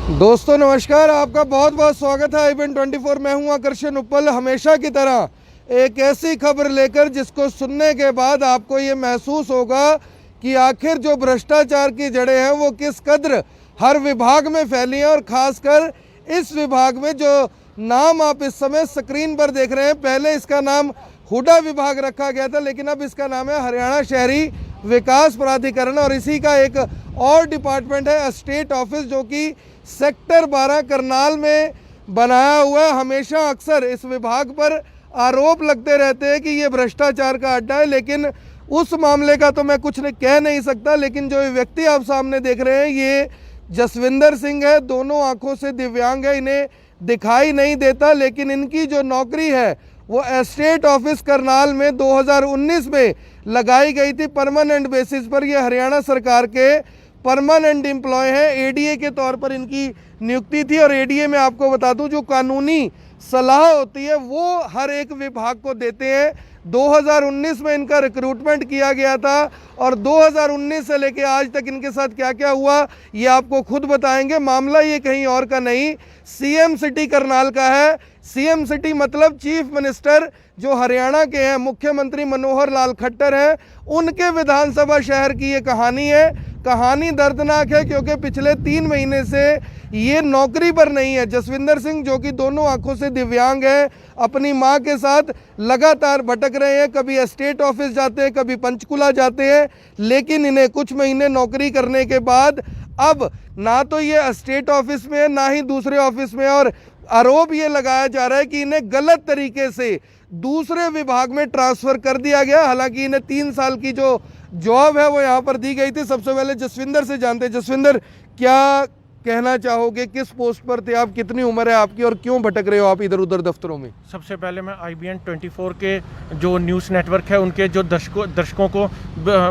दोस्तों नमस्कार, आपका बहुत बहुत स्वागत है IBN 24। मैं हूं आकर्षण उपल। हमेशा की तरह एक ऐसी खबर लेकर जिसको सुनने के बाद आपको ये महसूस होगा कि आखिर जो भ्रष्टाचार की जड़ें हैं वो किस कद्र हर विभाग में फैली हैं। और ख़ासकर इस विभाग में जो नाम आप इस समय स्क्रीन पर देख रहे हैं, पहले इसका नाम हुडा विभाग रखा गया था, लेकिन अब इसका नाम है हरियाणा शहरी विकास प्राधिकरण। और इसी का एक और डिपार्टमेंट है स्टेट ऑफिस, जो कि सेक्टर 12 करनाल में बनाया हुआ है। हमेशा अक्सर इस विभाग पर आरोप लगते रहते हैं कि ये भ्रष्टाचार का अड्डा है, लेकिन उस मामले का तो मैं कुछ कह नहीं सकता। लेकिन जो व्यक्ति आप सामने देख रहे हैं ये जसविंदर सिंह है। दोनों आंखों से दिव्यांग है, इन्हें दिखाई नहीं देता, लेकिन इनकी जो नौकरी है वो स्टेट ऑफिस करनाल में 2019 में लगाई गई थी परमानेंट बेसिस पर। ये हरियाणा सरकार के परमानेंट एम्प्लॉय हैं। ADA के तौर पर इनकी नियुक्ति थी। और ADA में आपको बता दूं, जो कानूनी सलाह होती है वो हर एक विभाग को देते हैं। 2019 में इनका रिक्रूटमेंट किया गया था और 2019 से लेकर आज तक इनके साथ क्या क्या हुआ ये आपको खुद बताएंगे। मामला ये कहीं और का नहीं, CM सिटी करनाल का है। CM सिटी मतलब चीफ मिनिस्टर जो हरियाणा के हैं, मुख्यमंत्री मनोहर लाल खट्टर हैं, उनके विधानसभा शहर की ये कहानी है। कहानी दर्दनाक है क्योंकि पिछले 3 महीने से ये नौकरी पर नहीं है। जसविंदर सिंह जो कि दोनों आंखों से दिव्यांग है, अपनी मां के साथ लगातार भटक रहे हैं। कभी स्टेट ऑफिस जाते हैं, कभी पंचकुला जाते हैं, लेकिन इन्हें कुछ महीने नौकरी करने के बाद अब ना तो ये स्टेट ऑफिस में है ना ही दूसरे ऑफिस में। और आरोप ये लगाया जा रहा है कि इन्हें गलत तरीके से दूसरे विभाग में ट्रांसफर कर दिया गया। हालांकि इन्हें 3 साल की जो जॉब है वो यहाँ पर दी गई थी। सबसे पहले जसविंदर से जानते हैं। जसविंदर, क्या कहना चाहोगे, किस पोस्ट पर थे आप, कितनी उम्र है आपकी और क्यों भटक रहे हो आप इधर उधर दफ्तरों में? सबसे पहले मैं IBN 24 के जो न्यूज़ नेटवर्क है उनके जो दर्शकों को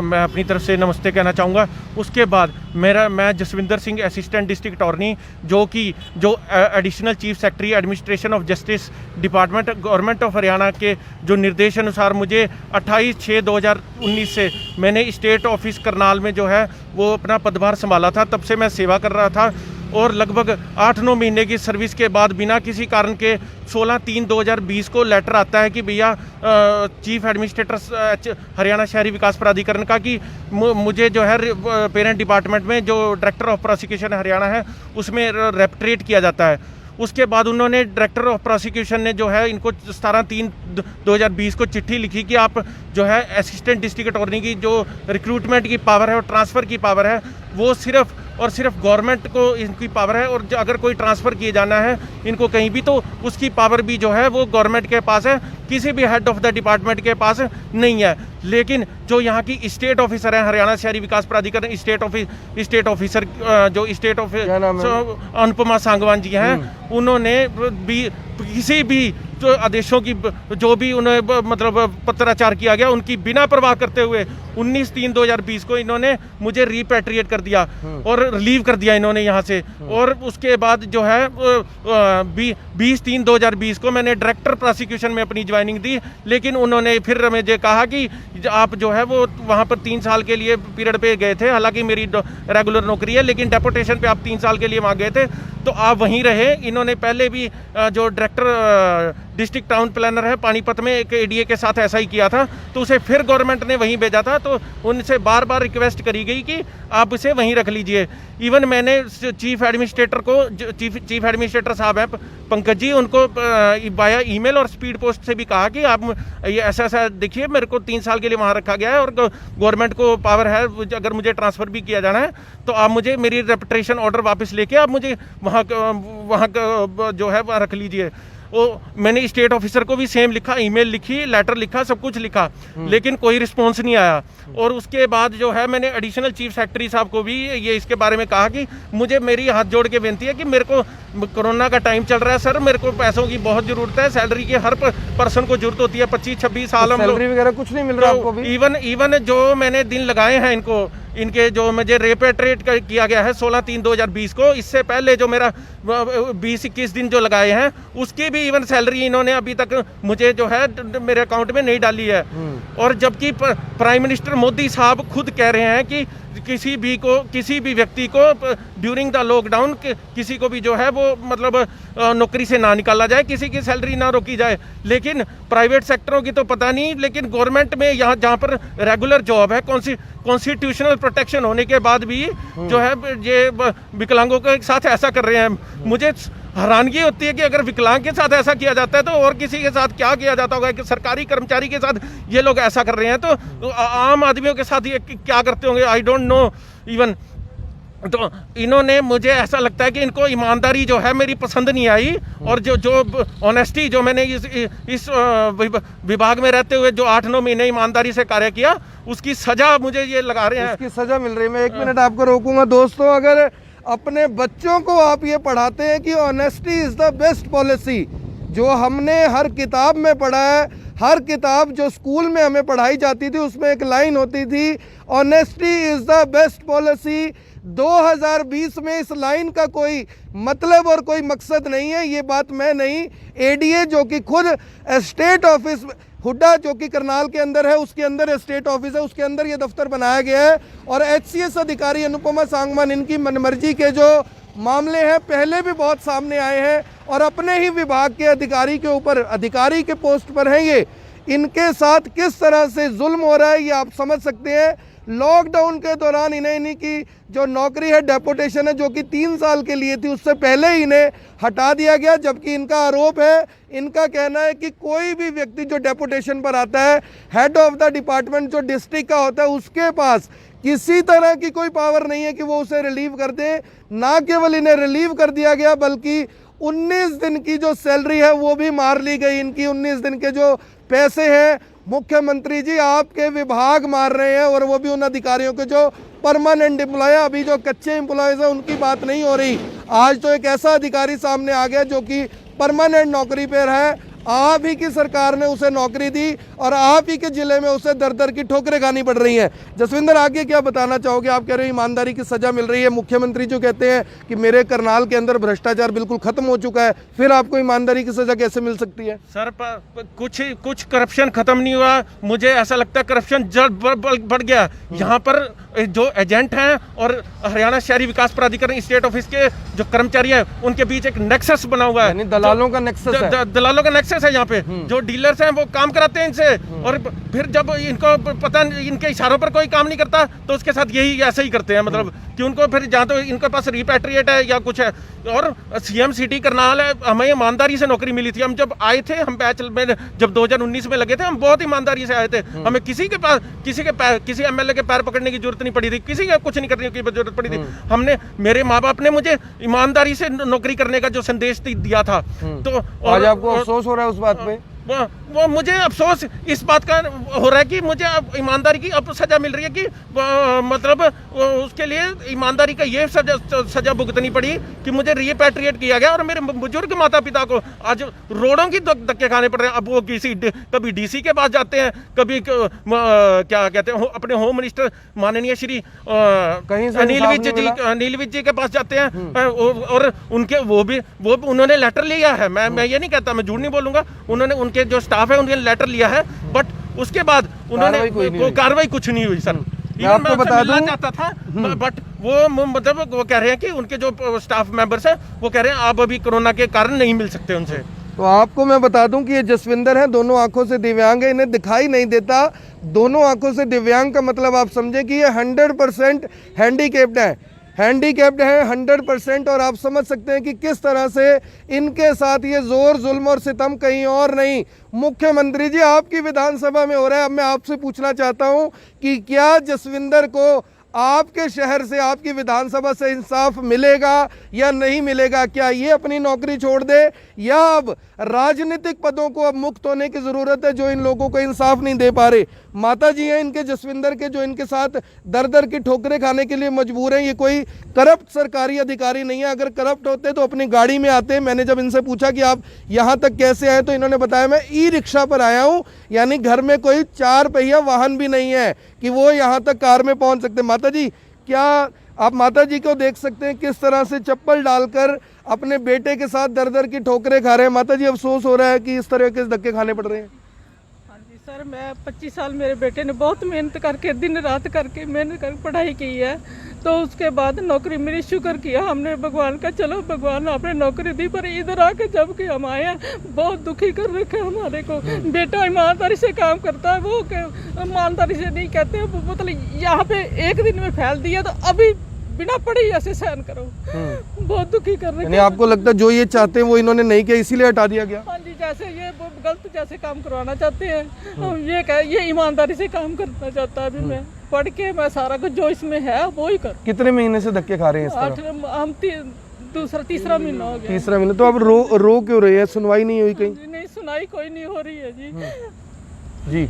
मैं अपनी तरफ से नमस्ते कहना चाहूँगा। उसके बाद मैं Jaswinder Singh, assistant district attorney, जो additional chief secretary administration of justice department government of Haryana के जो निर्देश अनुसार मुझे 28/6/2019 से मैंने स्टेट ऑफिस करनाल में जो है वो अपना पदभार संभाला था। तब से मैं सेवा कर रहा था और लगभग 8-9 महीने की सर्विस के बाद बिना किसी कारण के 16/3/2020 को लेटर आता है कि भैया चीफ एडमिनिस्ट्रेटर हरियाणा शहरी विकास प्राधिकरण का कि मुझे जो है पेरेंट डिपार्टमेंट में जो डायरेक्टर ऑफ प्रोसिक्यूशन हरियाणा है उसमें रेप्ट्रेट किया जाता है। उसके बाद उन्होंने डायरेक्टर ऑफ प्रोसिक्यूशन ने जो है इनको 17/3/2020 को चिट्ठी लिखी कि आप जो है असिस्टेंट डिस्ट्रिक्ट अटॉर्नी की जो रिक्रूटमेंट की पावर है और ट्रांसफ़र की पावर है वो सिर्फ और सिर्फ गवर्नमेंट को इनकी पावर है। और अगर कोई ट्रांसफ़र किए जाना है इनको कहीं भी तो उसकी पावर भी जो है वो गवर्नमेंट के पास है, किसी भी हेड ऑफ द डिपार्टमेंट के पास नहीं है। लेकिन जो यहाँ की स्टेट ऑफिसर हैं हरियाणा शहरी विकास प्राधिकरण स्टेट ऑफिसर जो स्टेट ऑफिस अनुपमा सांगवान जी हैं, उन्होंने भी किसी भी जो आदेशों की जो भी उन्हें मतलब पत्राचार किया गया उनकी बिना परवाह करते हुए 19/3/2020 को इन्होंने मुझे रिपैट्रिएट कर दिया और रिलीव कर दिया इन्होंने यहाँ से। और उसके बाद जो है 20/3/2020 को मैंने डायरेक्टर प्रोसिक्यूशन में अपनी ज्वाइनिंग दी। लेकिन उन्होंने फिर मुझे कहा कि आप जो है वो वहाँ पर 3 साल के लिए पीरियड पे गए थे, हालांकि मेरी रेगुलर नौकरी है, लेकिन डेपुटेशन पे आप 3 साल के लिए वहाँ गए थे तो आप वहीं रहे। इन्होंने पहले भी जो डायरेक्टर डिस्ट्रिक्ट टाउन प्लानर है पानीपत में एक ADA के साथ ऐसा ही किया था, तो उसे फिर गवर्नमेंट ने वहीं भेजा था। तो उनसे बार बार रिक्वेस्ट करी गई कि आप इसे वहीं रख लीजिए। इवन मैंने चीफ एडमिनिस्ट्रेटर साहब हैं पंकज जी, उनको बाया ईमेल और स्पीड पोस्ट से भी कहा कि आप ये ऐसा देखिए, मेरे को 3 साल के लिए वहाँ रखा गया है और गवर्नमेंट को पावर है, अगर मुझे ट्रांसफ़र भी किया जाना है तो आप मुझे मेरी रेपुटेशन ऑर्डर वापस लेके आप मुझे वहाँ जो है वहाँ रख लीजिए। वो मैंने स्टेट ऑफिसर को भी सेम लिखा, ईमेल लिखी, लेटर लिखा, सब कुछ लिखा, लेकिन कोई रिस्पॉन्स नहीं आया। और उसके बाद जो है मैंने एडिशनल चीफ सेक्रेटरी साहब को भी ये इसके बारे में कहा कि मुझे मेरी हाथ जोड़ के विनती है कि मेरे को कोरोना का टाइम चल रहा है सर, मेरे को पैसों की बहुत ज़रूरत है, सैलरी की हर पर्सन को जरूरत होती है। 25-26 साल सैलरी वगैरह कुछ नहीं मिल रहा आपको भी? इवन जो मैंने दिन लगाए हैं इनको इनके जो मुझे रेपेट्रेट किया गया है 16/3/2020 को, इससे पहले जो मेरा 20-21 दिन जो लगाए हैं उसकी भी इवन सैलरी इन्होंने अभी तक मुझे जो है मेरे अकाउंट में नहीं डाली है। और जबकि प्राइम मिनिस्टर मोदी साहब खुद कह रहे हैं कि किसी भी व्यक्ति को ड्यूरिंग द लॉकडाउन किसी को भी जो है वो मतलब नौकरी से ना निकाला जाए, किसी की सैलरी ना रोकी जाए। लेकिन प्राइवेट सेक्टरों की तो पता नहीं, लेकिन गवर्नमेंट में यहाँ जहाँ पर रेगुलर जॉब है, कॉन्स्टिट्यूशनल प्रोटेक्शन होने के बाद भी जो है ये विकलांगों के साथ ऐसा कर रहे हैं। मुझे हैरानगी होती है कि अगर विकलांग के साथ ऐसा किया जाता है तो और किसी के साथ क्या किया जाता होगा कि सरकारी कर्मचारी के साथ ये लोग ऐसा कर रहे हैं, तो आम आदमियों के साथ ये क्या करते होंगे, आई डोंट नो इवन। तो इन्होंने, मुझे ऐसा लगता है कि इनको ईमानदारी जो है मेरी पसंद नहीं आई, और जो ऑनेस्टी जो मैंने इस विभाग में रहते हुए जो 8-9 महीने ईमानदारी से कार्य किया उसकी सजा मुझे ये लगा रहे हैं, उसकी सजा मिल रही है। मैं 1 मिनट आपको रोकूंगा। दोस्तों, अगर अपने बच्चों को आप ये पढ़ाते हैं कि honesty is the best policy, जो हमने हर किताब में पढ़ा है, हर किताब जो स्कूल में हमें पढ़ाई जाती थी उसमें एक लाइन होती थी, honesty is the best policy. 2020 में इस लाइन का कोई मतलब और कोई मकसद नहीं है। ये बात मैं नहीं, एडीए जो कि खुद स्टेट ऑफिस हुड्डा जो कि करनाल के अंदर है, उसके अंदर स्टेट ऑफिस है, उसके अंदर ये दफ्तर बनाया गया है। और एचसीएस अधिकारी अनुपमा सांगवान, इनकी मनमर्जी के जो मामले हैं पहले भी बहुत सामने आए हैं, और अपने ही विभाग के अधिकारी के ऊपर, अधिकारी के पोस्ट पर हैं ये, इनके साथ किस तरह से जुल्म हो रहा है ये आप समझ सकते हैं। लॉकडाउन के दौरान इन्हीं की जो नौकरी है, डेपुटेशन है, जो कि 3 साल के लिए थी, उससे पहले ही इन्हें हटा दिया गया। जबकि इनका आरोप है, इनका कहना है कि कोई भी व्यक्ति जो डेपुटेशन पर आता है, हेड ऑफ द डिपार्टमेंट जो डिस्ट्रिक्ट का होता है, उसके पास किसी तरह की कोई पावर नहीं है कि वो उसे रिलीव कर दे। ना केवल इन्हें रिलीव कर दिया गया, बल्कि 19 दिन की जो सैलरी है वो भी मार ली गई। इनकी 19 दिन के जो पैसे हैं, मुख्यमंत्री जी आपके विभाग मार रहे हैं, और वो भी उन अधिकारियों के जो परमानेंट एम्प्लॉय है। अभी जो कच्चे एम्प्लॉयज हैं उनकी बात नहीं हो रही। आज तो एक ऐसा अधिकारी सामने आ गया जो कि परमानेंट नौकरी पर है, आप ही की सरकार ने उसे नौकरी दी और आप ही के जिले में उसे दर दर की ठोकरें खानी पड़ रही हैं। जसविंदर, आगे क्या बताना चाहोगे? आप कह रहे हो ईमानदारी की सजा मिल रही है, मुख्यमंत्री जो कहते हैं कि मेरे करनाल के अंदर भ्रष्टाचार बिल्कुल खत्म हो चुका है, फिर आपको ईमानदारी की सजा कैसे मिल सकती है? सर, कुछ करप्शन खत्म नहीं हुआ, मुझे ऐसा लगता है करप्शन बढ़ गया। यहाँ पर जो एजेंट हैं और हरियाणा शहरी विकास प्राधिकरण स्टेट ऑफिस के जो कर्मचारी हैं उनके बीच एक नेक्सस बना हुआ है, दलालों का नेक्सस है। दलालों का नेक्सस है यहाँ पे। जो डीलर्स हैं वो काम कराते हैं इनसे, और फिर जब इनको पता इनके इशारों पर कोई काम नहीं करता तो उसके साथ यही ऐसे ही करते हैं, मतलब कि उनको फिर जहाँ तो इनके पास रिपैट्रिएट है या कुछ है। और सीएम सिटी करनाल है, हमें ईमानदारी से नौकरी मिली थी। हम जब आए थे, हम बैच में जब 2019 में लगे थे, हम बहुत ईमानदारी से आए थे। हमें किसी एमएलए के पैर पकड़ने की जरूरत नहीं पड़ी थी, किसी का कुछ नहीं करने की जरूरत पड़ी थी। हमने, मेरे माँ बाप ने मुझे ईमानदारी से नौकरी करने का जो संदेश दिया था। तो आज आपको अफसोस हो रहा है उस बात पे? वो मुझे अफसोस इस बात का हो रहा है कि मुझे अब ईमानदारी की अब सजा मिल रही है कि मतलब उसके लिए ईमानदारी का ये सजा भुगतनी पड़ी कि मुझे रिपैट्रिएट किया गया, और मेरे बुजुर्ग माता पिता को आज रोडों की धक्के खाने पड़ रहे हैं। अब वो कभी डीसी के पास जाते हैं, कभी क्या कहते हैं अपने होम मिनिस्टर माननीय श्री अनिल विज जी के पास जाते हैं, और उनके वो उन्होंने लेटर लिया है। मैं ये नहीं कहता, मैं झूठ नहीं बोलूंगा, उन्होंने उनके जो स्टाफ है उन्होंने लेटर लिया है, बट उसके बाद उन्होंने कार्रवाई कुछ नहीं हुई। सर, मैं आपको बता दूं, चाहता था, बट वो मतलब वो कह रहे हैं कि उनके जो स्टाफ मेंबर्स हैं वो कह रहे हैं आप अभी कोरोना के कारण नहीं मिल सकते उनसे। तो आपको मैं बता दूं कि ये जसविंदर हैं, दोनों आंखों से दिव्यांग है, इन्हें दिखाई नहीं देता। दोनों आंखों से दिव्यांग का मतलब आप समझे कि ये 100% हैंडीकैप्ड है, हैंडीकैप्ड है 100%। और आप समझ सकते हैं कि किस तरह से इनके साथ ये जोर, जुल्म और सितम कहीं और नहीं। मुख्यमंत्री जी आपकी विधानसभा में हो रहा है। अब मैं आपसे पूछना चाहता हूं कि क्या जसविंदर को आपके शहर से, आपकी विधानसभा से इंसाफ मिलेगा या नहीं मिलेगा? क्या ये अपनी नौकरी छोड़ दे, या अब राजनीतिक पदों को अब मुक्त होने की ज़रूरत है जो इन लोगों को इंसाफ नहीं दे पा रहे? माता जी हैं इनके जसविंदर के, जो इनके साथ दर दर की ठोकरें खाने के लिए मजबूर हैं। ये कोई करप्ट सरकारी अधिकारी नहीं है, अगर करप्ट होते तो अपनी गाड़ी में आते। मैंने जब इनसे पूछा कि आप यहाँ तक कैसे आए, तो इन्होंने बताया मैं ई रिक्शा पर आया हूँ, यानी घर में कोई 4 पहिया वाहन भी नहीं है कि वो यहाँ तक कार में पहुँच सकते। माता जी, क्या आप माता जी को देख सकते हैं किस तरह से चप्पल डालकर अपने बेटे के साथ दर दर की ठोकरें खा रहे हैं। माता जी, अफसोस हो रहा है कि इस तरह के धक्के खाने पड़ रहे हैं? हाँ जी सर, मैं 25 साल मेरे बेटे ने बहुत मेहनत करके दिन रात करके मेहनत कर पढ़ाई की है, तो उसके बाद नौकरी मिली। शुक्र किया हमने भगवान का, चलो भगवान आपने नौकरी दी। पर इधर आके जब कि हम आए हैं, बहुत दुखी कर रखे हमारे को। बेटा ईमानदारी से काम करता है, वो ईमानदारी से नहीं कहते, मतलब यहाँ पे एक दिन में फैल दिया तो अभी बिना पढ़े ऐसे सहन करो। बहुत दुखी कर रहे हैं। आपको लगता है जो ये चाहते हैं वो इन्होंने नहीं किया, इसीलिए हटा दिया गया? हाँ जी, जैसे ये गलत जैसे काम करवाना चाहते हैं, ये ईमानदारी से काम करना चाहता है। अभी मैं पढ़ के मैं सारा कुछ जो इसमें है वो ही कर। कितने महीने से धक्के खा रहे हैं इस तरह? हम तीसरा महीना हो गया। तीसरा महीना। तो अब रो क्यों रही है? सुनवाई नहीं हुई कहीं? नहीं, सुनाई कोई नहीं हो रही है जी। जी,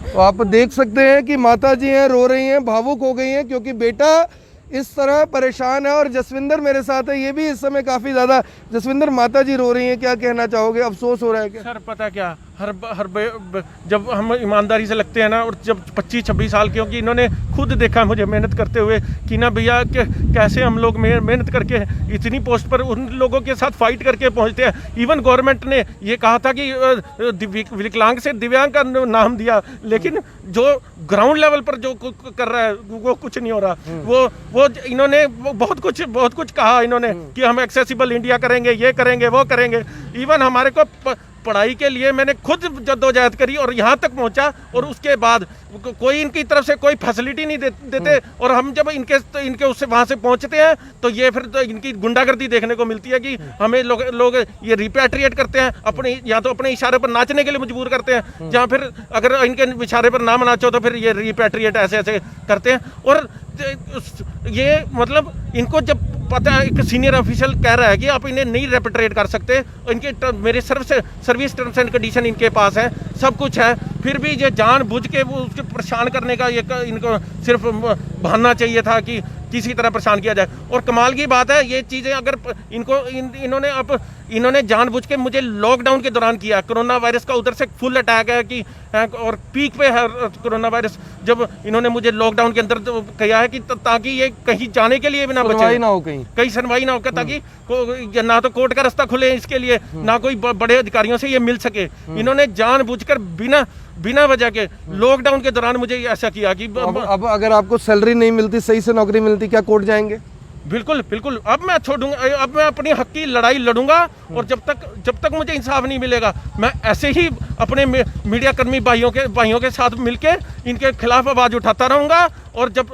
तो आप देख सकते हैं कि माता जी हैं, रो रही हैं, भावुक हो गई हैं, क्योंकि बेटा इस तरह परेशान है। और जसविंदर मेरे साथ है, ये भी इस समय काफ़ी ज़्यादा। जसविंदर, माता जी रो रही हैं, क्या कहना चाहोगे? अफसोस हो रहा है क्या? सर पता क्या, जब हम ईमानदारी से लगते हैं ना, और जब 25-26 साल, क्योंकि इन्होंने खुद देखा मुझे मेहनत करते हुए कि ना भैया कैसे हम लोग मेहनत करके इतनी पोस्ट पर उन लोगों के साथ फाइट करके पहुंचते हैं। इवन गवर्नमेंट ने ये कहा था कि विकलांग से दिव्यांग का नाम दिया, लेकिन जो ग्राउंड लेवल पर जो कर रहा है वो कुछ नहीं हो रहा। वो इन्होंने बहुत कुछ कहा इन्होंने कि हम एक्सेसिबल इंडिया करेंगे, ये करेंगे, वो करेंगे। इवन हमारे को पढ़ाई के लिए मैंने खुद जद्दोजहद करी और यहाँ तक पहुँचा, और उसके बाद कोई इनकी तरफ से कोई फैसिलिटी नहीं देते। और हम जब इनके उससे वहाँ से पहुँचते हैं तो ये फिर तो इनकी गुंडागर्दी देखने को मिलती है कि हमें लोग ये रिपैट्रिएट करते हैं, अपने या तो अपने इशारे पर नाचने के लिए मजबूर करते हैं, जहाँ फिर अगर इनके इशारे पर ना नाचो तो फिर ये रिपैट्रिएट ऐसे करते हैं। और ये मतलब इनको जब पता है, एक सीनियर ऑफिशियल कह रहा है कि आप इन्हें नहीं रेपेट्रिएट कर सकते, इनके मेरे सर्विस टर्म्स एंड कंडीशन इनके पास है, सब कुछ है, फिर भी ये जानबूझ के वो उसके परेशान करने का ये इनको सिर्फ बहाना चाहिए था कि किसी तरह परेशान किया जाए। और कमाल की बात है, ये चीज़ें अगर इन्होंने जानबूझ के मुझे लॉकडाउन के दौरान किया। कोरोना वायरस का उधर से फुल अटैक है कि और पीक पे है कोरोना वायरस, जब इन्होंने मुझे लॉकडाउन के अंदर तो किया है कि ताकि ये कहीं जाने के लिए भी ना बचे, ना हो कहीं सुनवाई ना हो, ताकि ना तो कोर्ट का रास्ता खुले इसके लिए, ना कोई बड़े अधिकारियों से ये मिल सके। इन्होंने जानबूझकर बिना वजह के लॉकडाउन के दौरान मुझे ऐसा किया कि अब अगर आपको सैलरी नहीं मिलती, सही से नौकरी मिलती, क्या कोर्ट जाएंगे? बिल्कुल अब मैं छोड़ूंगा, अब मैं अपनी हक की लड़ाई लड़ूंगा। और जब तक मुझे इंसाफ नहीं मिलेगा, मैं ऐसे ही अपने मीडिया कर्मी भाइयों के साथ मिलके इनके खिलाफ आवाज़ उठाता रहूंगा। और जब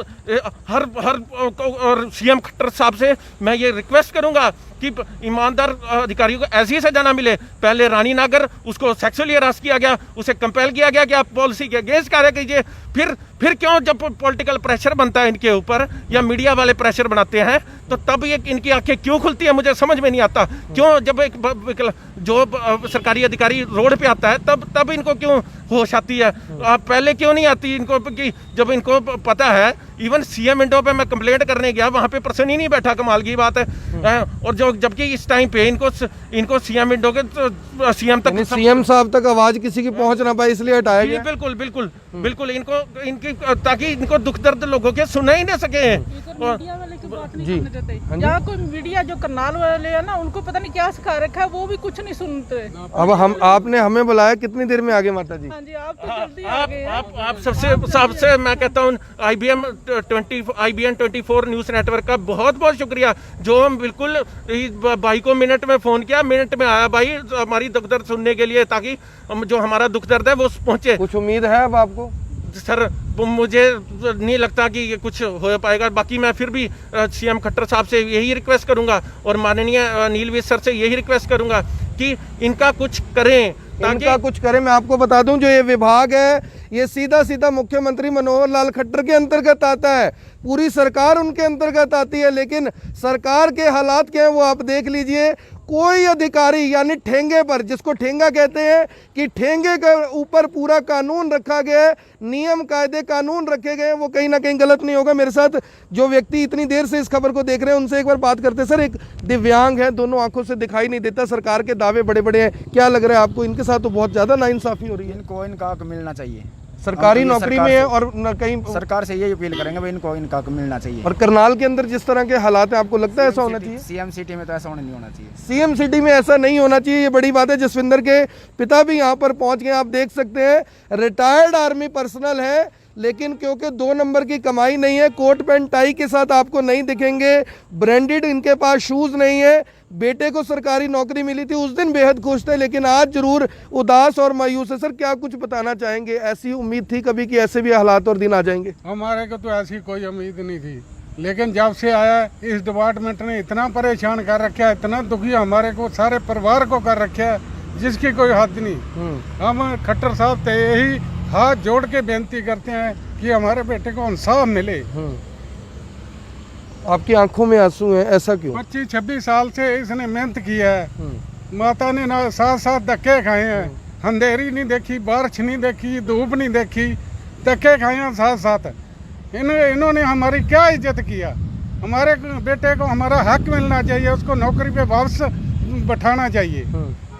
और सीएम खट्टर साहब से मैं ये रिक्वेस्ट करूंगा कि ईमानदार अधिकारियों को ऐसी सजा ना मिले। पहले रानी नागर, उसको सेक्सुअली हरास किया गया, उसे कंपेल किया गया कि आप पॉलिसी के अगेंस्ट कार्य कीजिए। फिर क्यों जब पॉलिटिकल प्रेशर बनता है इनके ऊपर या मीडिया वाले प्रेशर बनाते हैं, तो तब ये इनकी आंखें क्यों खुलती है, मुझे समझ में नहीं आता। क्यों जब एक जो सरकारी अधिकारी रोड पे आता है तब इनको क्यों होश आती है, पहले क्यों नहीं आती इनको? कि जब इनको पता है, इवन सीएम विंडो पे मैं कंप्लेंट करने गया, वहाँ पे पर्सन ही नहीं बैठा, कमाल की बात है। और जबकि इस टाइम पे इनको सीएम विंडो के सीएम तक, सीएम साहब तक आवाज किसी की पहुंच ना पाए, इसलिए हटाया गया। बिल्कुल इनकी ताकि इनको दुख दर्द लोगों के सुना ही ना सके। मीडिया वाले की बात नहीं करने देते। यहाँ कोई मीडिया जो करनाल वाले है ना, उनको पता नहीं क्या सिखा रखा है, वो भी कुछ नहीं सुनते। अब आपने हमें बुलाया, कितनी देर में आगे माता जी? हाँ जी, आप तो जल्दी आ गए। आप सबसे मैं कहता हूँ IBN 24 न्यूज़ नेटवर्क का बहुत बहुत शुक्रिया, जो हम बिल्कुल भाई को मिनट में फ़ोन किया, मिनट में आया भाई हमारी दुख दर्द सुनने के लिए, ताकि जो हमारा दुख दर्द है वो पहुँचे। कुछ उम्मीद है अब आपको? सर मुझे नहीं लगता कि ये कुछ हो पाएगा। बाकी मैं फिर भी सीएम खट्टर साहब से यही रिक्वेस्ट करूंगा और माननीय नील विज सर से यही रिक्वेस्ट करूंगा कि इनका कुछ करें, इनका कुछ करें। मैं आपको बता दूं, जो ये विभाग है ये सीधा मुख्यमंत्री मनोहर लाल खट्टर के अंतर्गत आता है, पूरी सरकार उनके अंतर्गत आती है। लेकिन सरकार के हालात क्या है वो आप देख लीजिए। कोई अधिकारी यानी ठेंगे पर, जिसको ठेंगा कहते हैं कि ठेंगे के ऊपर पूरा कानून रखा गया है, नियम कायदे कानून रखे गए हैं, वो कहीं ना कहीं गलत नहीं होगा। मेरे साथ जो व्यक्ति इतनी देर से इस खबर को देख रहे हैं उनसे एक बार बात करते हैं। सर, एक दिव्यांग है, दोनों आंखों से दिखाई नहीं देता, सरकार के दावे बड़े बड़े हैं, क्या लग रहा है आपको इनके साथ तो बहुत ज्यादा नाइंसाफी हो रही है? इनको इनका हक मिलना चाहिए, सरकारी नौकरी में है और न कहीं सरकार से यही अपील करेंगे भाई इनको इनका हक मिलना चाहिए। और करनाल के अंदर जिस तरह के हालात हैं, आपको लगता है ऐसा होना चाहिए? सीएम सिटी में तो ऐसा नहीं होना चाहिए। सीएम सिटी में ऐसा नहीं होना चाहिए, ये बड़ी बात है। जसविंदर के पिता भी यहाँ पर पहुंच गए, आप देख सकते हैं। रिटायर्ड आर्मी पर्सनल है, लेकिन क्योंकि 2 नंबर की कमाई नहीं है, कोट पैंट टाई के साथ आपको नहीं दिखेंगे, ब्रांडेड इनके पास शूज नहीं है। बेटे को सरकारी नौकरी मिली थी, उस दिन बेहद खुश थे, लेकिन आज जरूर उदास और मायूस है। सर, क्या कुछ बताना चाहेंगे? ऐसी उम्मीद थी कभी कि ऐसे भी हालात और दिन आ जाएंगे? हमारे को तो ऐसी कोई उम्मीद नहीं थी, लेकिन जब से आया इस डिपार्टमेंट ने इतना परेशान कर रखा है, इतना दुखी हमारे को, सारे परिवार को कर रखा है, जिसकी कोई हद नहीं। हम खट्टर साहब से यही हाथ जोड़ के बेनती करते हैं कि हमारे बेटे को इंसाफ मिले। आपकी आंखों में आंसू हैं, ऐसा क्यों? 25-26 साल से इसने मेहनत की है, माता ने ना साथ साथ धक्के खाए हैं, अंधेरी नहीं देखी, बारिश नहीं देखी, धूप नहीं देखी, धक्के खाए हैं साथ साथ। इन्होंने हमारी क्या इज्जत किया? हमारे बेटे को हमारा हक मिलना चाहिए, उसको नौकरी पे वापस बैठाना चाहिए।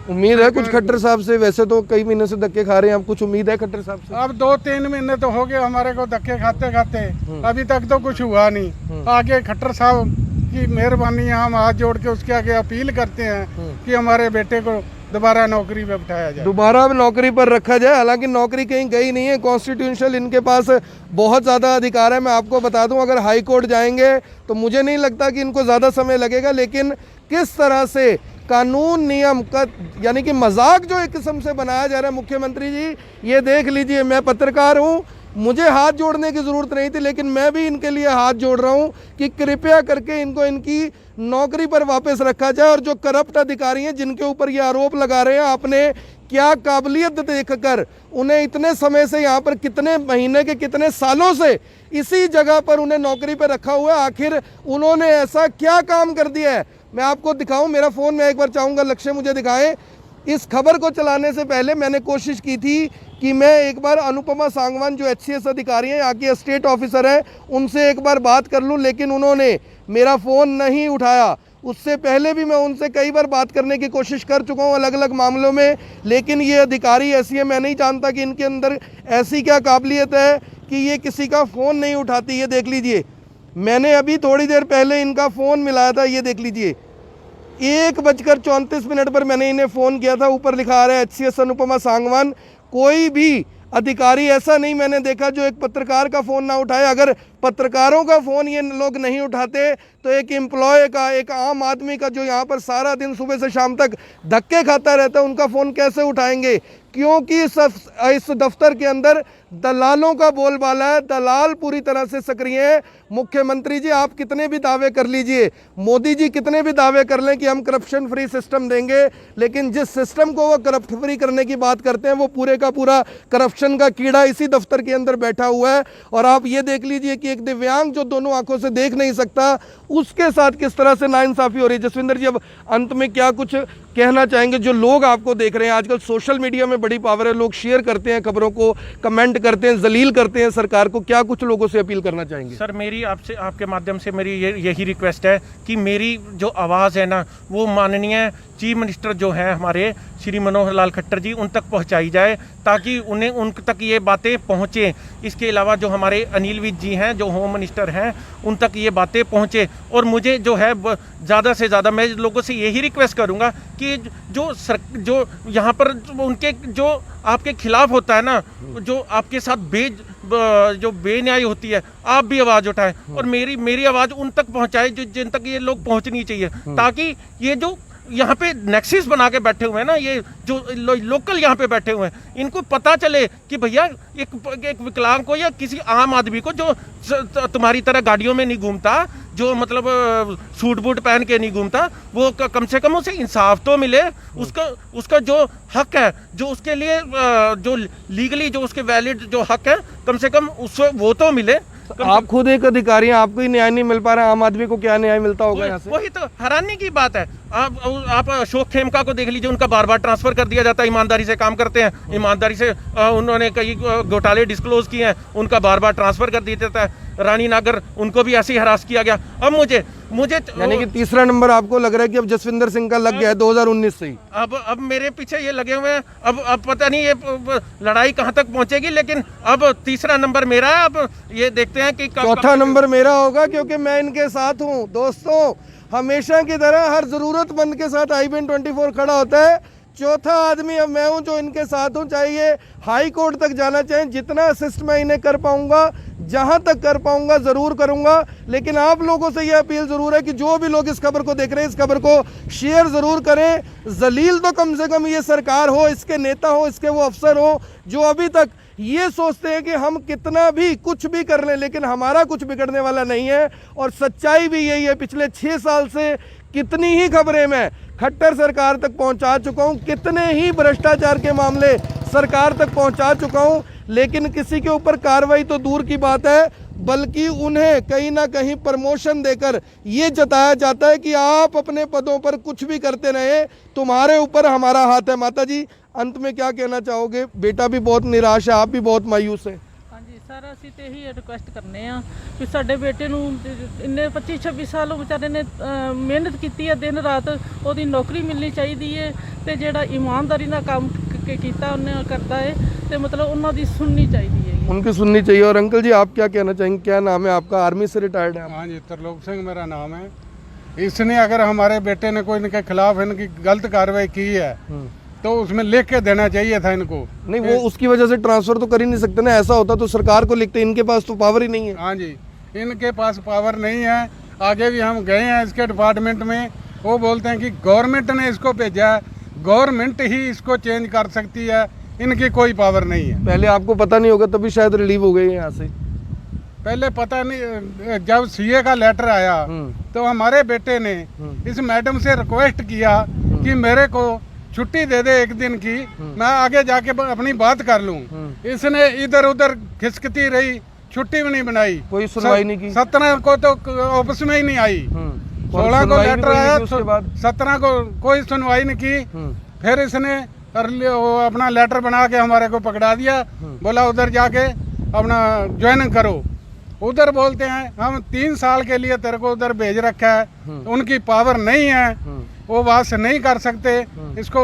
उम्मीद है कुछ खट्टर साहब से? वैसे तो कई महीने से धक्के खा रहे हैं, अब कुछ उम्मीद है खट्टर साहब से? अब 2-3 महीने तो हो गए हमारे को धक्के खाते खाते, अभी तक तो कुछ हुआ नहीं। आगे खट्टर साहब की मेहरबानी है, हम हाथ जोड़ के उसके आगे अपील करते हैं कि हमारे बेटे को दोबारा नौकरी पे बिठाया जाए, दोबारा नौकरी पर रखा जाए। हालांकि नौकरी कहीं गई नहीं है, कॉन्स्टिट्यूशनल इनके पास बहुत ज़्यादा अधिकार है। मैं आपको बता दूं, अगर हाई कोर्ट जाएंगे तो मुझे नहीं लगता कि इनको ज़्यादा समय लगेगा, लेकिन किस तरह से कानून नियम का यानी कि मजाक जो एक किस्म से बनाया जा रहा है, मुख्यमंत्री जी ये देख लीजिए। मैं पत्रकार हूँ, मुझे हाथ जोड़ने की ज़रूरत नहीं थी, लेकिन मैं भी इनके लिए हाथ जोड़ रहा हूँ कि कृपया करके इनको इनकी नौकरी पर वापस रखा जाए। और जो करप्ट अधिकारी हैं जिनके ऊपर ये आरोप लगा रहे हैं, आपने क्या काबिलियत देखकर उन्हें इतने समय से यहाँ पर, कितने महीने के कितने सालों से इसी जगह पर उन्हें नौकरी पर रखा हुआ है, आखिर उन्होंने ऐसा क्या काम कर दिया है? मैं आपको दिखाऊं, मेरा फ़ोन मैं एक बार चाहूँगा लक्ष्य मुझे दिखाएं। इस खबर को चलाने से पहले मैंने कोशिश की थी कि मैं एक बार अनुपमा सांगवान जो HCS अधिकारी हैं, यहाँ की स्टेट ऑफिसर हैं, उनसे एक बार बात कर लूँ, लेकिन उन्होंने मेरा फ़ोन नहीं उठाया। उससे पहले भी मैं उनसे कई बार बात करने की कोशिश कर चुका हूँ अलग अलग मामलों में, लेकिन ये अधिकारी ऐसी है, मैं नहीं जानता कि इनके अंदर ऐसी क्या काबिलियत है कि ये किसी का फ़ोन नहीं उठाती। ये देख लीजिए, मैंने अभी थोड़ी देर पहले इनका फ़ोन मिलाया था, ये देख लीजिए 1:34 पर मैंने इन्हें फ़ोन किया था। ऊपर लिखा आ रहा है HCS अनुपमा सांगवान। कोई भी अधिकारी ऐसा नहीं मैंने देखा जो एक पत्रकार का फ़ोन ना उठाए। अगर पत्रकारों का फ़ोन ये लोग नहीं उठाते तो एक एम्प्लॉय का, एक आम आदमी का जो यहाँ पर सारा दिन सुबह से शाम तक धक्के खाता रहता है, उनका फ़ोन कैसे उठाएंगे? क्योंकि इस दफ्तर के अंदर दलालों का बोलबाला है, दलाल पूरी तरह से सक्रिय है। मुख्यमंत्री जी आप कितने भी दावे कर लीजिए, मोदी जी कितने भी दावे कर लें कि हम करप्शन फ्री सिस्टम देंगे, लेकिन जिस सिस्टम को वो करप्ट फ्री करने की बात करते हैं, वो पूरे का पूरा करप्शन का कीड़ा इसी दफ्तर के अंदर बैठा हुआ है। और आप ये देख लीजिए कि एक दिव्यांग जो दोनों आंखों से देख नहीं सकता, उसके साथ किस तरह से नाइंसाफ़ी हो रही है। जसविंदर जी, अब अंत में क्या कुछ कहना चाहेंगे? जो लोग आपको देख रहे हैं, आजकल सोशल मीडिया में बड़ी पावर है, लोग शेयर करते हैं खबरों को, कमेंट करते हैं, जलील करते हैं सरकार को, क्या कुछ लोगों से अपील करना चाहेंगे? सर, मेरी आपसे, आपके माध्यम से मेरी यही रिक्वेस्ट है कि मेरी जो आवाज़ है ना, वो माननीय चीफ मिनिस्टर जो हैं हमारे श्री मनोहर लाल खट्टर जी, उन तक पहुंचाई जाए, ताकि उन तक ये बातें पहुंचे। इसके अलावा जो हमारे अनिल विज जी हैं, जो होम मिनिस्टर हैं, उन तक ये बातें पहुंचे। और मुझे जो है ज़्यादा से ज़्यादा मैं लोगों से यही रिक्वेस्ट करूंगा कि जो यहाँ पर उनके जो आपके खिलाफ होता है ना, जो आपके साथ जो बेन्यायी होती है, आप भी आवाज़ उठाएं और मेरी आवाज़ उन तक पहुंचाए जिन तक ये लोग पहुंचनी चाहिए, ताकि ये जो यहाँ पे नेक्सिस बना के बैठे हुए हैं ना, ये जो लोकल यहाँ पे बैठे हुए हैं, इनको पता चले कि भैया एक विकलांग को या किसी आम आदमी को जो तुम्हारी तरह गाड़ियों में नहीं घूमता, जो मतलब सूट बूट पहन के नहीं घूमता, वो कम से कम उसे इंसाफ तो मिले। उसका जो हक है, जो उसके लिए जो लीगली जो उसके वैलिड जो हक है, कम से कम उसको वो तो मिले। आप खुद एक अधिकारी हैं, आपको ही न्याय नहीं मिल पा रहा है, आम आदमी को क्या न्याय मिलता होगा यहाँ से? वही तो हैरानी की बात है। आप अशोक खेमका को देख लीजिए, उनका बार बार ट्रांसफर कर दिया जाता है। ईमानदारी से काम करते हैं, ईमानदारी से उन्होंने कई घोटाले डिस्क्लोज किए हैं, उनका बार बार ट्रांसफर कर दिया जाता है। रानी नागर, उनको भी ऐसे ही हरास किया गया। अब मुझे यानी कि तीसरा नंबर आपको लग रहा है कि अब जसविंदर सिंह का लग गया है 2019 से ही। अब मेरे पीछे ये लगे हुए हैं। अब पता नहीं ये लड़ाई कहाँ तक पहुंचेगी, लेकिन अब तीसरा नंबर मेरा है। अब ये देखते हैं कि चौथा नंबर मेरा होगा, क्योंकि मैं इनके साथ हूँ। दोस्तों, हमेशा की तरह हर जरूरतमंद के साथ IBN 24 खड़ा होता है। चौथा आदमी अब मैं हूं जो इनके साथ हूं, चाहे ये हाई कोर्ट तक जाना चाहें। जितना असिस्ट मैं इन्हें कर पाऊंगा, जहां तक कर पाऊंगा ज़रूर करूंगा। लेकिन आप लोगों से ये अपील ज़रूर है कि जो भी लोग इस खबर को देख रहे हैं, इस खबर को शेयर ज़रूर करें। जलील तो कम से कम ये सरकार हो, इसके नेता हो, इसके वो अफसर हो जो अभी तक ये सोचते हैं कि हम कितना भी कुछ भी कर लें, लेकिन हमारा कुछ बिगड़ने वाला नहीं है। और सच्चाई भी यही है। पिछले 6 साल से कितनी ही खबरें मैं खट्टर सरकार तक पहुंचा चुका हूं, कितने ही भ्रष्टाचार के मामले सरकार तक पहुंचा चुका हूं, लेकिन किसी के ऊपर कार्रवाई तो दूर की बात है, बल्कि उन्हें कहीं ना कहीं प्रमोशन देकर ये जताया जाता है कि आप अपने पदों पर कुछ भी करते रहे, तुम्हारे ऊपर हमारा हाथ है। माता जी, अंत में क्या कहना चाहोगे? बेटा भी बहुत निराश है, आप भी बहुत मायूस है। सर, ਅਸੀਂ ਤੇ ਇਹੀ ਰਿਕੁਐਸਟ ਕਰਨੇ ਆ ਕਿ ਸਾਡੇ ਬੇਟੇ ਨੂੰ ਇੰਨੇ 25-26 ਸਾਲ ਉਹ ਵਿਚਾਰੇ ਨੇ ਮਿਹਨਤ ਕੀਤੀ ਹੈ, ਦਿਨ ਰਾਤ, ਉਹਦੀ ਨੌਕਰੀ ਮਿਲਣੀ ਚਾਹੀਦੀ ਹੈ। ਤੇ ਜਿਹੜਾ ਇਮਾਨਦਾਰੀ ਨਾਲ ਕੰਮ ਕੀਤਾ ਉਹਨੇ ਕਰਦਾ ਹੈ, ਤੇ मतलब ਉਹਨਾਂ ਦੀ ਸੁਣਨੀ ਚਾਹੀਦੀ है। उनकी सुननी चाहिए। और अंकल जी, आप क्या कहना चाहेंगे? क्या नाम है आपका? आर्मी से रिटायर्ड है? हाँ जी, त्रिलोक सिंह मेरा नाम है। इसने अगर हमारे बेटे ने कोई इनके खिलाफ इनकी गलत कार्रवाई की है तो उसमें लिख के देना चाहिए था इनको। नहीं, वो उसकी वजह से ट्रांसफर तो कर ही नहीं सकते ना। ऐसा होता तो सरकार को लिखते, इनके पास तो पावर ही नहीं है। हाँ जी, इनके पास पावर नहीं है। आगे भी हम गए हैं इसके डिपार्टमेंट में, वो बोलते हैं कि गवर्नमेंट ने इसको भेजा है, गवर्नमेंट ही इसको चेंज कर सकती है, इनकी कोई पावर नहीं है। पहले आपको पता नहीं होगा, तभी शायद रिलीव हो गए यहाँ से। पहले पता नहीं, जब CA का लेटर आया तो हमारे बेटे ने इस मैडम से रिक्वेस्ट किया कि मेरे को छुट्टी दे दे एक दिन की, मैं आगे जाके अपनी बात कर लूं। इसने इधर उधर खिसकती रही, छुट्टी भी नहीं बनाई, कोई सुनवाई नहीं की। 17 को तो ऑफिस में ही नहीं आई, 16 को लेटर आया, 17 को कोई सुनवाई नहीं की। फिर इसने वो अपना लेटर बना के हमारे को पकड़ा दिया, बोला उधर जाके अपना ज्वाइन करो। उधर बोलते हैं हम 3 साल के लिए तेरे को उधर भेज रखा है, उनकी पावर नहीं है, वो वहाँ से नहीं कर सकते, इसको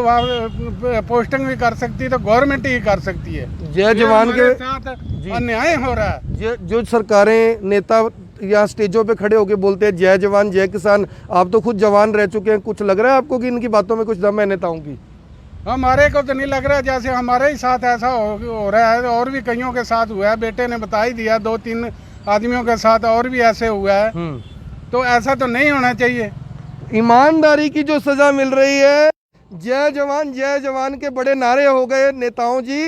पोस्टिंग भी कर सकती तो गवर्नमेंट ही कर सकती है। जय जवान के साथ अन्याय हो रहा है। जो सरकारें, नेता या स्टेजों पे खड़े होके बोलते हैं जय जवान जय किसान, आप तो खुद जवान रह चुके हैं, कुछ लग रहा है आपको कि इनकी बातों में कुछ दम है नेताओं की? हमारे को तो नहीं लग रहा, जैसे हमारे ही साथ ऐसा हो रहा है, और भी कईयों के साथ हुआ है। बेटे ने बता ही दिया, 2-3 आदमियों के साथ और भी ऐसे हुआ है। तो ऐसा तो नहीं होना चाहिए। ईमानदारी की जो सजा मिल रही है, जय जवान के बड़े नारे हो गए नेताओं जी।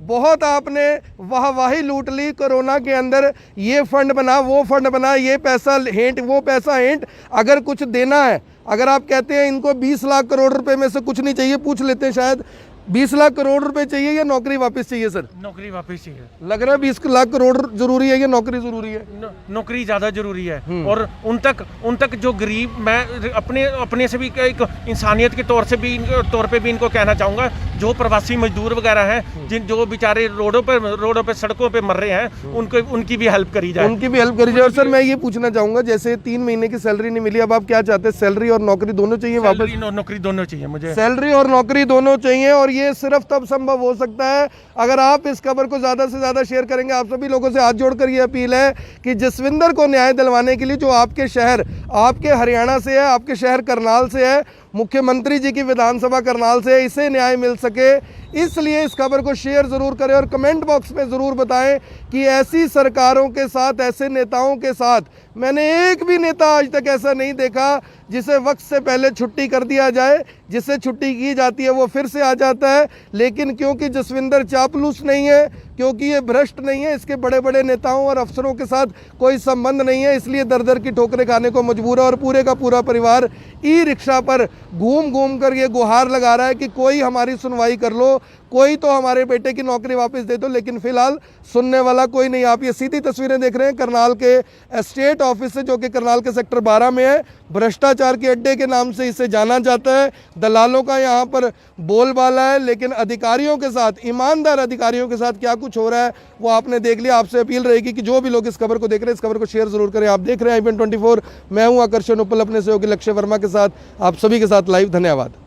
बहुत आपने वाहवाही लूट ली कोरोना के अंदर, ये फंड बना, वो फंड बना, ये पैसा हेंट, वो पैसा हेंट। अगर कुछ देना है, अगर आप कहते हैं इनको 20 लाख करोड़ रुपए में से कुछ नहीं चाहिए, पूछ लेते हैं, शायद 20 लाख करोड़ रुपए चाहिए या नौकरी वापस चाहिए? सर, नौकरी वापस चाहिए। लग रहा है 20 लाख करोड़ जरूरी है या नौकरी जरूरी है? नौकरी ज़्यादा जरूरी है। और उन तक जो गरीब, मैं अपने से भी एक इंसानियत के तौर पे भी इनको कहना चाहूँगा, जो प्रवासी मजदूर वगैरह हैं, जो बेचारे रोडों पे सड़कों पे मर रहे हैं, उनकी भी हेल्प करी जाए। उनकी भी हेल्प करी जाए। और सर, मैं ये पूछना चाहूँगा, जैसे 3 महीने की सैलरी नहीं मिली, अब आप क्या चाहते हैं? सैलरी और नौकरी दोनों चाहिए वापस? नौकरी दोनों चाहिए मुझे। सैलरी और नौकरी दोनों चाहिए। और ये सिर्फ तब संभव हो सकता है अगर आप इस खबर को ज़्यादा से ज़्यादा शेयर करेंगे। आप सभी लोगों से हाथ जोड़कर ये अपील है कि जसविंदर को न्याय दिलवाने के लिए, जो आपके शहर, आपके हरियाणा से है, आपके शहर करनाल से है, मुख्यमंत्री जी की विधानसभा करनाल से है, इसे न्याय मिल सके, इसलिए इस खबर को शेयर ज़रूर करें और कमेंट बॉक्स में ज़रूर बताएं कि ऐसी सरकारों के साथ, ऐसे नेताओं के साथ मैंने एक भी नेता आज तक ऐसा नहीं देखा जिसे वक्त से पहले छुट्टी कर दिया जाए, जिससे छुट्टी की जाती है वो फिर से आ जाता है। लेकिन क्योंकि जसविंदर चापलूस नहीं है, क्योंकि ये भ्रष्ट नहीं है, इसके बड़े बड़े नेताओं और अफसरों के साथ कोई संबंध नहीं है, इसलिए दर दर की ठोकरें खाने को मजबूर है। और पूरे का पूरा परिवार ई रिक्शा पर घूम घूम कर ये गुहार लगा रहा है कि कोई हमारी सुनवाई कर लो, कोई तो हमारे बेटे की नौकरी वापस दे दो, लेकिन फिलहाल सुनने वाला कोई नहीं। आप ये सीधी तस्वीरें देख रहे हैं करनाल के एस्टेट ऑफिस से, जो कि करनाल के सेक्टर 12 में है। भ्रष्टाचार के अड्डे के नाम से इसे जाना जाता है। दलालों का यहाँ पर बोलबाला है, लेकिन अधिकारियों के साथ, ईमानदार अधिकारियों के साथ क्या कुछ हो रहा है वो आपने देख लिया। आपसे अपील रहेगी कि जो भी लोग इस खबर को देख रहे हैं, इस खबर को शेयर जरूर करें। आप देख रहे हैं IBN 24, मैं हूँ आकर्षण उपल अपने सहयोगी लक्ष्य वर्मा के साथ, आप सभी के साथ लाइव। धन्यवाद।